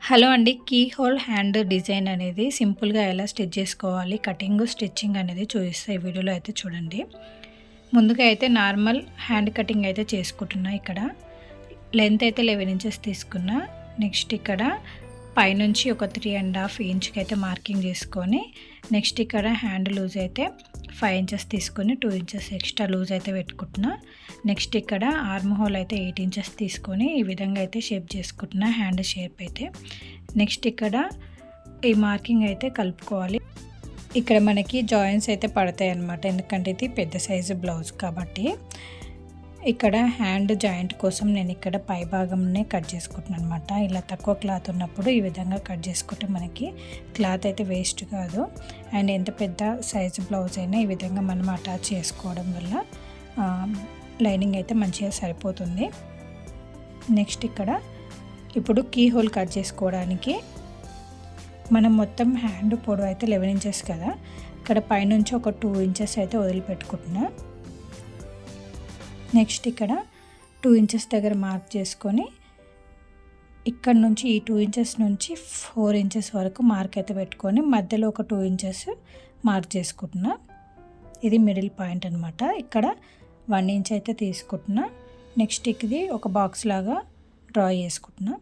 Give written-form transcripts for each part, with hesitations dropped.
Hello అండి. Key hole hand design అనేది సింపుల్‌గా ఎలా స్టిచ్ చేసుకోవాలి, కటింగ్, స్టిచ్చింగ్ అనేది చూపిస్తా ఈ వీడియోలో అయితే చూడండి. ముందుగా అయితే నార్మల్ హ్యాండ్ కటింగ్ అయితే చేసుకుంటున్నా. ఇక్కడ లెంత్ అయితే 11 ఇంచెస్ తీసుకున్నా. నెక్స్ట్ ఇక్కడ పైనుంచి ఒక 3.5 ఇంచ్‌కి అయితే మార్కింగ్ చేసుకొని, నెక్స్ట్ ఇక్కడ హ్యాండ్ లూజ్ అయితే 5 ఇంచెస్ తీసుకొని 2 ఇంచెస్ ఎక్స్ట్రా లూజ్ అయితే పెట్టుకుంటున్నా. నెక్స్ట్ ఇక్కడ ఆర్మ్ హోల్ అయితే 8 ఇంచెస్ తీసుకొని ఈ విధంగా అయితే షేప్ చేసుకుంటున్నా హ్యాండ్ షేప్ అయితే. నెక్స్ట్ ఇక్కడ ఈ మార్కింగ్ అయితే కలుపుకోవాలి. ఇక్కడ మనకి జాయింట్స్ అయితే పడతాయి అన్నమాట, ఎందుకంటే ఇది పెద్ద సైజు బ్లౌజ్ కాబట్టి. ఇక్కడ హ్యాండ్ జాయింట్ కోసం నేను ఇక్కడ పై భాగంనే కట్ చేసుకుంటున్నాను అనమాట. ఇలా తక్కువ క్లాత్ ఉన్నప్పుడు ఈ విధంగా కట్ చేసుకుంటే మనకి క్లాత్ అయితే వేస్ట్ కాదు. అండ్ ఎంత పెద్ద సైజు బ్లౌజ్ అయినా ఈ విధంగా మనం అటాచ్ చేసుకోవడం వల్ల లైనింగ్ అయితే మంచిగా సరిపోతుంది. నెక్స్ట్ ఇక్కడ ఇప్పుడు కీ హోల్ కట్ చేసుకోవడానికి మనం మొత్తం హ్యాండ్ పొడవు అయితే 11 ఇంచెస్ కదా, ఇక్కడ పైనుంచి ఒక 2 ఇంచెస్ అయితే వదిలిపెట్టుకుంటున్నా. నెక్స్ట్ ఇక్కడ 2 ఇంచెస్ దగ్గర మార్క్ చేసుకొని ఇక్కడ నుంచి ఈ 2 ఇంచెస్ నుంచి 4 ఇంచెస్ వరకు మార్క్ అయితే పెట్టుకొని మధ్యలో ఒక 2 ఇంచెస్ మార్క్ చేసుకుంటున్నా. ఇది మిడిల్ పాయింట్ అనమాట. ఇక్కడ 1 ఇంచ్ అయితే తీసుకుంటున్నా. నెక్స్ట్ ఇది ఒక బాక్స్ లాగా డ్రా చేసుకుంటున్నా.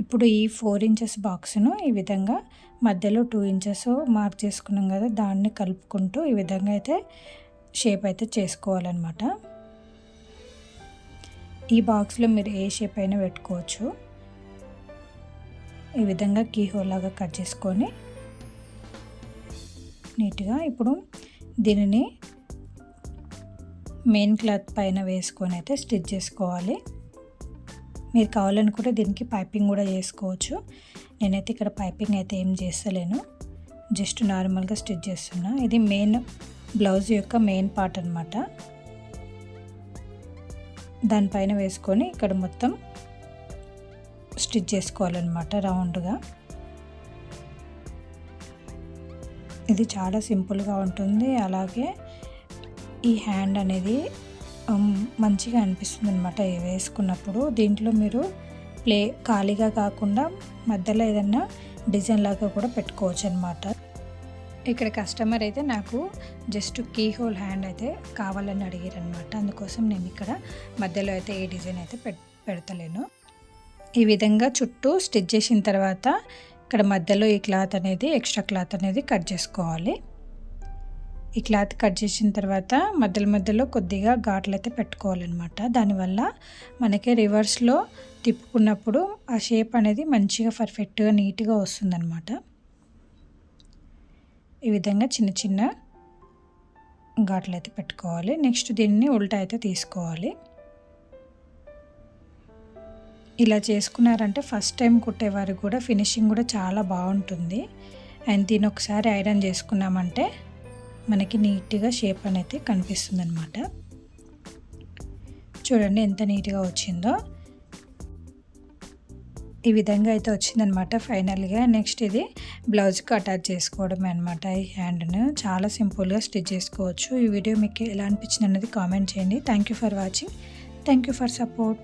ఇప్పుడు ఈ 4 ఇంచెస్ బాక్స్ను ఈ విధంగా మధ్యలో 2 ఇంచెస్ మార్క్ చేసుకున్నాం కదా, దాన్ని కలుపుకుంటూ ఈ విధంగా అయితే షేప్ అయితే చేసుకోవాలన్నమాట. ఈ బాక్స్లో మీరు ఏ షేప్ అయినా పెట్టుకోవచ్చు. ఈ విధంగా కీ హోల్ లాగా కట్ చేసుకొని నీట్గా ఇప్పుడు దీనిని మెయిన్ క్లాత్ పైన వేసుకొని అయితే స్టిచ్ చేసుకోవాలి. మీరు కావాలనుకుంటే దీనికి పైపింగ్ కూడా చేసుకోవచ్చు. నేనైతే ఇక్కడ పైపింగ్ అయితే ఏం చేస్తలేను, జస్ట్ నార్మల్గా స్టిచ్ చేస్తున్నా. ఇది మెయిన్ బ్లౌజ్ యొక్క మెయిన్ పార్ట్ అనమాట. దానిపైన వేసుకొని ఇక్కడ మొత్తం స్టిచ్ చేసుకోవాలన్నమాట రౌండ్గా. ఇది చాలా సింపుల్గా ఉంటుంది. అలాగే ఈ హ్యాండ్ అనేది మంచిగా అనిపిస్తుంది అనమాట వేసుకున్నప్పుడు. దీంట్లో మీరు ఖాళీగా కాకుండా మధ్యలో ఏదైనా డిజైన్ లాగా కూడా పెట్టుకోవచ్చు అనమాట. ఇక్కడ కస్టమర్ అయితే నాకు జస్ట్ కీ హోల్ హ్యాండ్ అయితే కావాలని అడిగారు అనమాట. అందుకోసం నేను ఇక్కడ మధ్యలో అయితే ఏ డిజైన్ అయితే పెడతలేను. ఈ విధంగా చుట్టూ స్టిచ్ చేసిన తర్వాత ఇక్కడ మధ్యలో ఈ క్లాత్ అనేది ఎక్స్ట్రా క్లాత్ అనేది కట్ చేసుకోవాలి. ఈ క్లాత్ కట్ చేసిన తర్వాత మధ్యలో కొద్దిగా ఘాట్లు అయితే పెట్టుకోవాలన్నమాట. దానివల్ల మనకి రివర్స్లో తిప్పుకున్నప్పుడు ఆ షేప్ అనేది మంచిగా పర్ఫెక్ట్గా నీట్గా వస్తుందన్నమాట. ఈ విధంగా చిన్న చిన్న ఘాట్లు అయితే పెట్టుకోవాలి. నెక్స్ట్ దీన్ని ఉల్టా అయితే తీసుకోవాలి. ఇలా చేసుకున్నారంటే ఫస్ట్ టైం కుట్టేవారు కూడా ఫినిషింగ్ కూడా చాలా బాగుంటుంది. అండ్ దీన్ని ఒకసారి ఐరన్ చేసుకున్నామంటే మనకి నీట్గా షేప్ అనేది కనిపిస్తుంది అనమాట. చూడండి ఎంత నీట్గా వచ్చిందో. ఈ విధంగా అయితే వచ్చిందనమాట ఫైనల్గా. నెక్స్ట్ ఇది బ్లౌజ్కి అటాచ్ చేసుకోవడమే అనమాట. ఈ హ్యాండ్ను చాలా సింపుల్గా స్టిచ్ చేసుకోవచ్చు. ఈ వీడియో మీకు ఎలా అనిపించింది అనేది కామెంట్ చేయండి. Thank you for watching. Thank you for support.